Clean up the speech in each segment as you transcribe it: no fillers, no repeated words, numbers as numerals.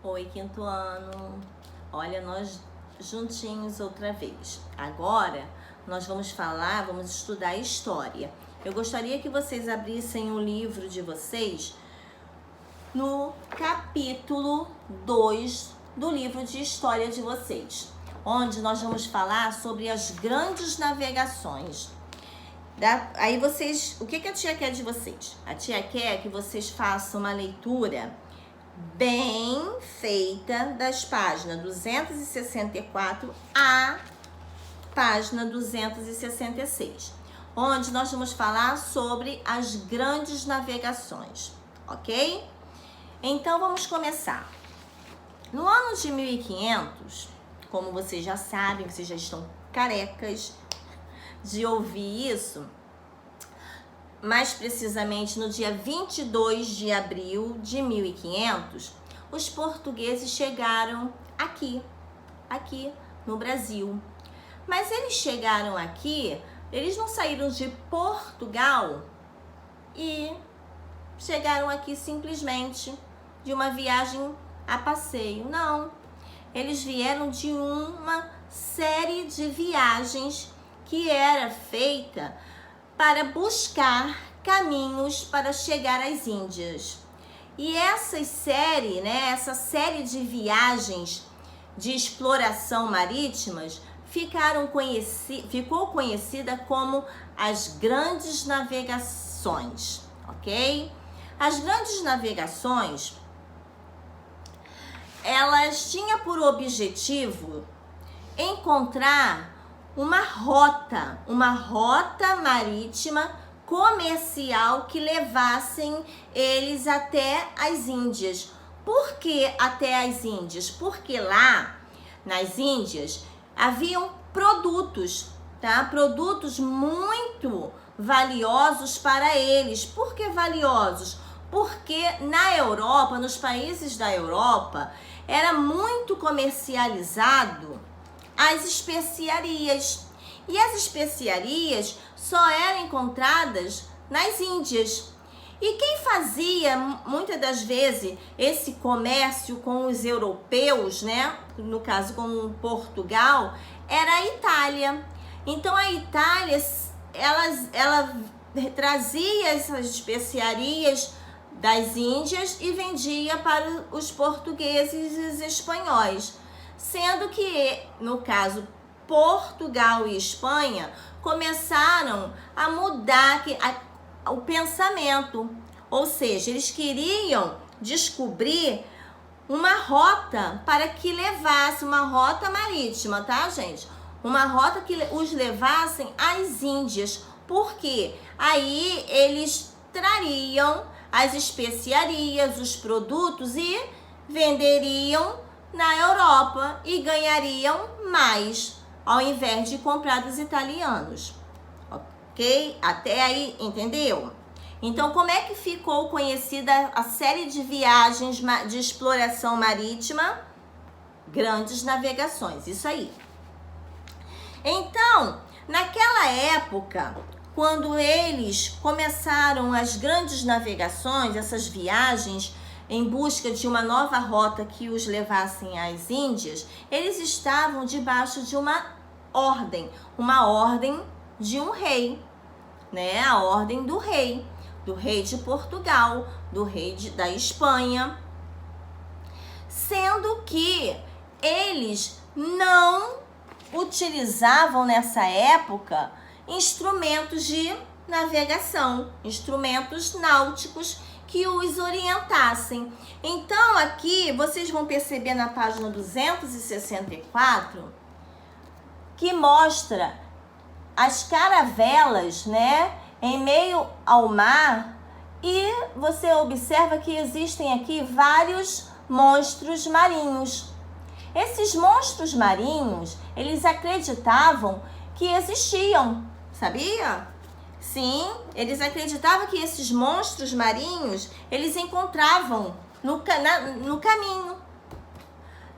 Oi, quinto ano. Olha, nós juntinhos outra vez. Agora nós vamos estudar história. Eu gostaria que vocês abrissem o livro de vocês no capítulo 2 do livro de história de vocês, onde nós vamos falar sobre as grandes navegações. Aí vocês, o que a tia quer de vocês? A tia quer que vocês façam uma leitura bem feita das páginas 264 à página 266, onde nós vamos falar sobre as grandes navegações, ok? Então vamos começar. No ano de 1500, como vocês já sabem, vocês já estão carecas de ouvir isso, mais precisamente no dia 22 de abril de 1500, os portugueses chegaram aqui no Brasil. Mas eles chegaram aqui, eles não saíram de Portugal e chegaram aqui simplesmente de uma viagem a passeio. Não, eles vieram de uma série de viagens que era feita para buscar caminhos para chegar às Índias. E essa série de viagens de exploração marítimas ficou conhecida como as grandes navegações, ok? As grandes navegações, elas tinham por objetivo encontrar uma rota marítima comercial que levassem eles até as Índias. Por que até as Índias? Porque lá nas Índias haviam produtos, tá? Produtos muito valiosos para eles. Por que valiosos? Porque na Europa, nos países da Europa, era muito comercializado as especiarias. E as especiarias só eram encontradas nas Índias. E quem fazia, muitas das vezes, esse comércio com os europeus, né? No caso com Portugal, era a Itália. Então a Itália, ela trazia essas especiarias das Índias e vendia para os portugueses e os espanhóis. Sendo que, no caso, Portugal e Espanha começaram a mudar o pensamento. Ou seja, eles queriam descobrir uma rota para que levasse, uma rota marítima, tá, gente? Uma rota que os levassem às Índias. Porque aí eles trariam as especiarias, os produtos e venderiam na Europa e ganhariam mais, ao invés de comprar dos italianos, ok? Até aí, entendeu? Então, como é que ficou conhecida a série de viagens de exploração marítima? Grandes navegações, isso aí. Então, naquela época, quando eles começaram as grandes navegações, essas viagens em busca de uma nova rota que os levassem às Índias, eles estavam debaixo de uma ordem de um rei, né? A ordem do rei de Portugal, do rei da Espanha, sendo que eles não utilizavam nessa época instrumentos de navegação, instrumentos náuticos que os orientassem. Então aqui vocês vão perceber na página 264 que mostra as caravelas, né, em meio ao mar, e você observa que existem aqui vários monstros marinhos. Esses monstros marinhos, eles acreditavam que existiam, sabia? Sim, eles acreditavam que esses monstros marinhos, eles encontravam no caminho.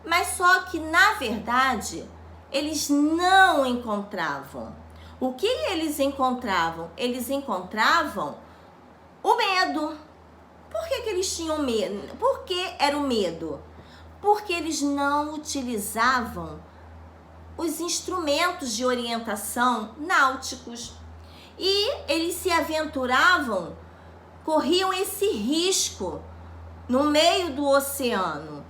Mas só que, na verdade, eles não encontravam. O que eles encontravam? Eles encontravam o medo. Por que eles tinham medo? Por que era o medo? Porque eles não utilizavam os instrumentos de orientação náuticos. E eles se aventuravam, corriam esse risco no meio do oceano.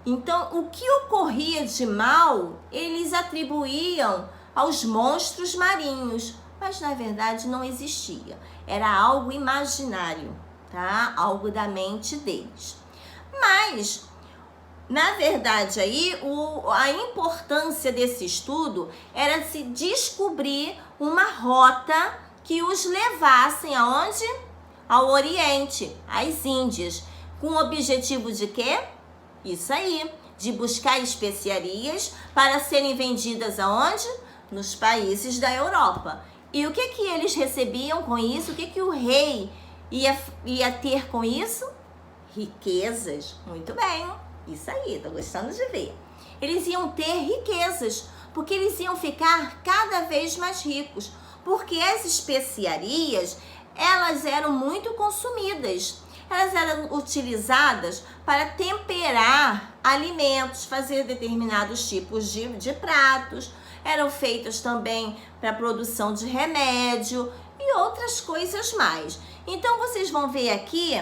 Então, o que ocorria de mal, eles atribuíam aos monstros marinhos, mas na verdade não existia. Era algo imaginário, tá? Algo da mente deles. Mas, na verdade, aí, a importância desse estudo era se descobrir uma rota que os levassem aonde? Ao Oriente, às Índias. Com o objetivo de quê? Isso aí, de buscar especiarias para serem vendidas aonde? Nos países da Europa. E o que eles recebiam com isso? O que o rei ia ter com isso? Riquezas. Muito bem, isso aí, tô gostando de ver. Eles iam ter riquezas, porque eles iam ficar cada vez mais ricos, porque as especiarias, elas eram muito consumidas. Elas eram utilizadas para temperar alimentos, fazer determinados tipos de pratos. Eram feitas também para produção de remédio e outras coisas mais. Então, vocês vão ver aqui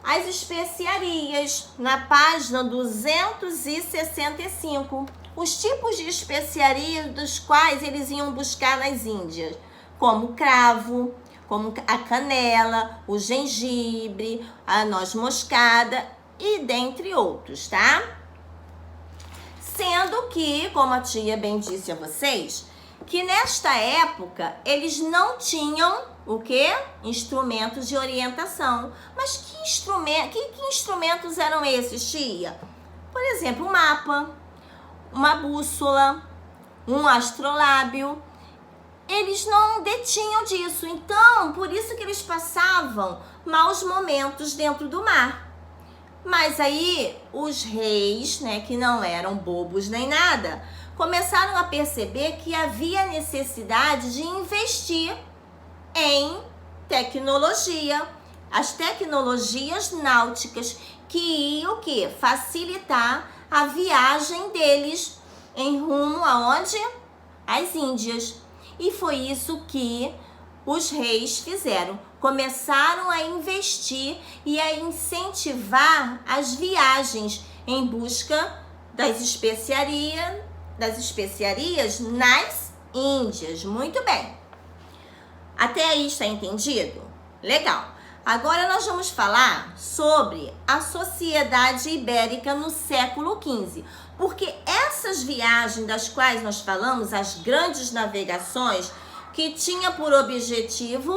as especiarias na página 265. Os tipos de especiarias dos quais eles iam buscar nas Índias, como cravo, como a canela, o gengibre, a noz moscada e dentre outros, tá? Sendo que, como a tia bem disse a vocês, que nesta época eles não tinham o quê? Instrumentos de orientação. Mas que instrumentos eram esses, tia? Por exemplo, um mapa, uma bússola, um astrolábio. Eles não detinham disso, então por isso que eles passavam maus momentos dentro do mar. Mas aí os reis, né, que não eram bobos nem nada, começaram a perceber que havia necessidade de investir em tecnologia, as tecnologias náuticas que iam o quê? Facilitar a viagem deles em rumo aonde? Às Índias. E foi isso que os reis fizeram. Começaram a investir e a incentivar as viagens em busca das especiarias nas Índias. Muito bem. Até aí está entendido? Legal. Agora nós vamos falar sobre a sociedade ibérica no século XV. Porque essas viagens das quais nós falamos, as grandes navegações, que tinha por objetivo,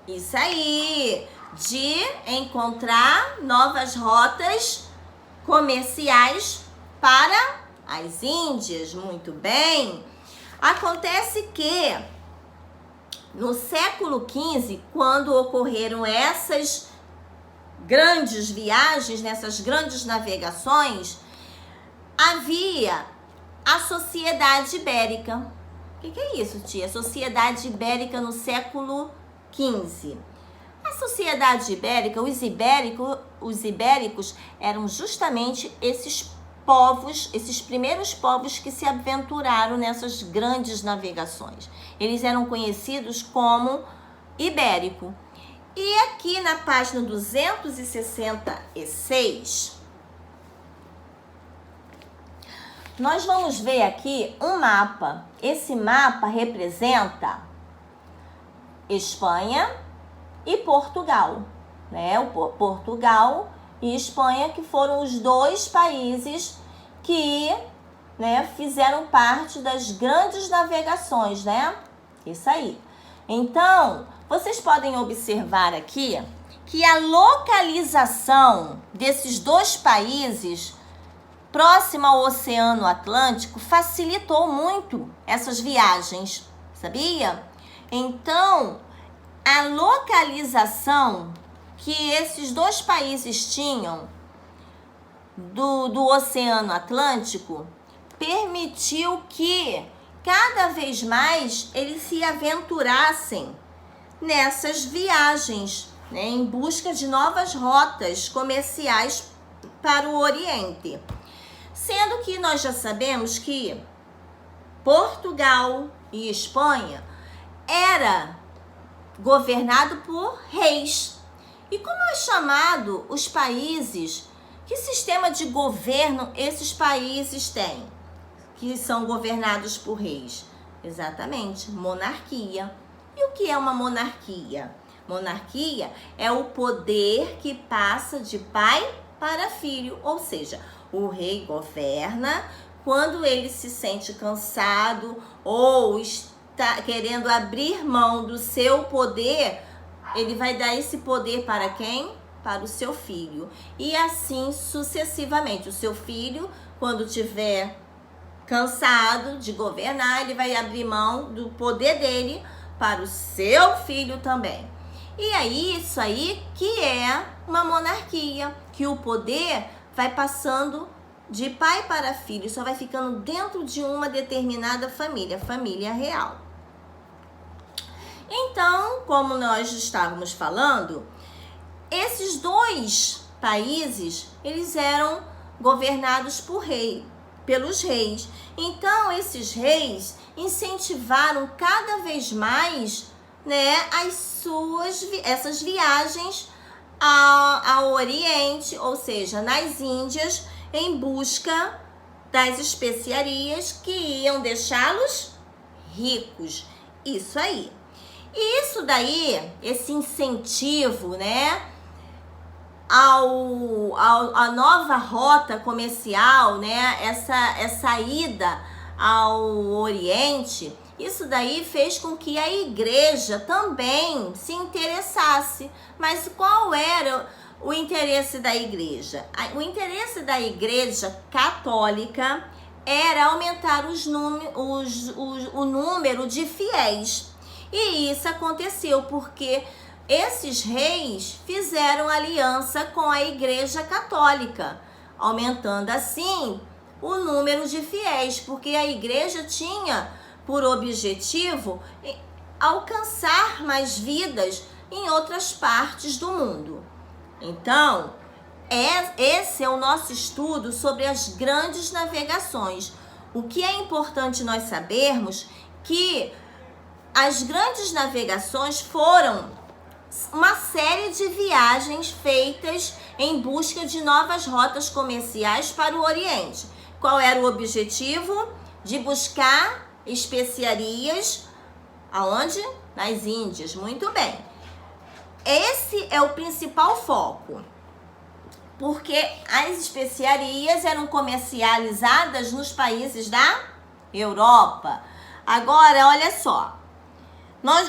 isso aí, de encontrar novas rotas comerciais para as Índias. Muito bem. Acontece que no século XV, quando ocorreram essas grandes viagens, nessas grandes navegações, havia a Sociedade Ibérica. O que é isso, tia? Sociedade Ibérica no século XV. A Sociedade Ibérica, os ibéricos eram justamente esses povos, esses primeiros povos que se aventuraram nessas grandes navegações. Eles eram conhecidos como ibérico. E aqui na página 266, nós vamos ver aqui um mapa. Esse mapa representa Espanha e Portugal, né? Portugal e Espanha, que foram os dois países que, né, fizeram parte das grandes navegações, né? Isso aí. Então, vocês podem observar aqui que a localização desses dois países próximo ao Oceano Atlântico facilitou muito essas viagens, sabia? Então, a localização que esses dois países tinham do Oceano Atlântico permitiu que cada vez mais eles se aventurassem nessas viagens, né, em busca de novas rotas comerciais para o Oriente. Sendo que nós já sabemos que Portugal e Espanha era governado por reis. E como é chamado os países? Que sistema de governo esses países têm? Que são governados por reis? Exatamente, monarquia. E o que é uma monarquia? Monarquia é o poder que passa de pai para filho, ou seja, o rei governa quando ele se sente cansado ou está querendo abrir mão do seu poder, ele vai dar esse poder para quem? Para o seu filho. E assim sucessivamente. O seu filho, quando tiver cansado de governar, ele vai abrir mão do poder dele para o seu filho também. E aí, isso aí que é uma monarquia, que o poder vai passando de pai para filho, só vai ficando dentro de uma determinada família, família real. Então, como nós estávamos falando, esses dois países, eles eram governados pelos reis. Então, esses reis incentivaram cada vez mais, né, essas viagens ao Oriente, ou seja, nas Índias, em busca das especiarias que iam deixá-los ricos. Isso aí. E isso daí, esse incentivo, né, a nova rota comercial, né, essa ida ao Oriente, isso daí fez com que a igreja também se interessasse. Mas qual era o interesse da igreja? O interesse da igreja católica era aumentar o número de fiéis. E isso aconteceu porque esses reis fizeram aliança com a igreja católica, aumentando assim o número de fiéis, porque a igreja tinha por objetivo alcançar mais vidas em outras partes do mundo. Então, esse é o nosso estudo sobre as grandes navegações. O que é importante nós sabermos que as grandes navegações foram uma série de viagens feitas em busca de novas rotas comerciais para o Oriente. Qual era o objetivo? De buscar especiarias aonde? Nas Índias. Muito bem. Esse é o principal foco, porque as especiarias eram comercializadas nos países da Europa. Agora, olha só,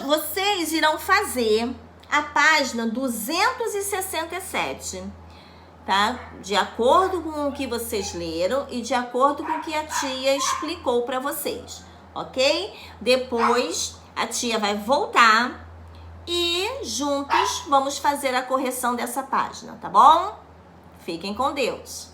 vocês irão fazer a página 267, tá? De acordo com o que vocês leram e de acordo com o que a tia explicou para vocês, ok? Depois a tia vai voltar e juntos vamos fazer a correção dessa página, tá bom? Fiquem com Deus.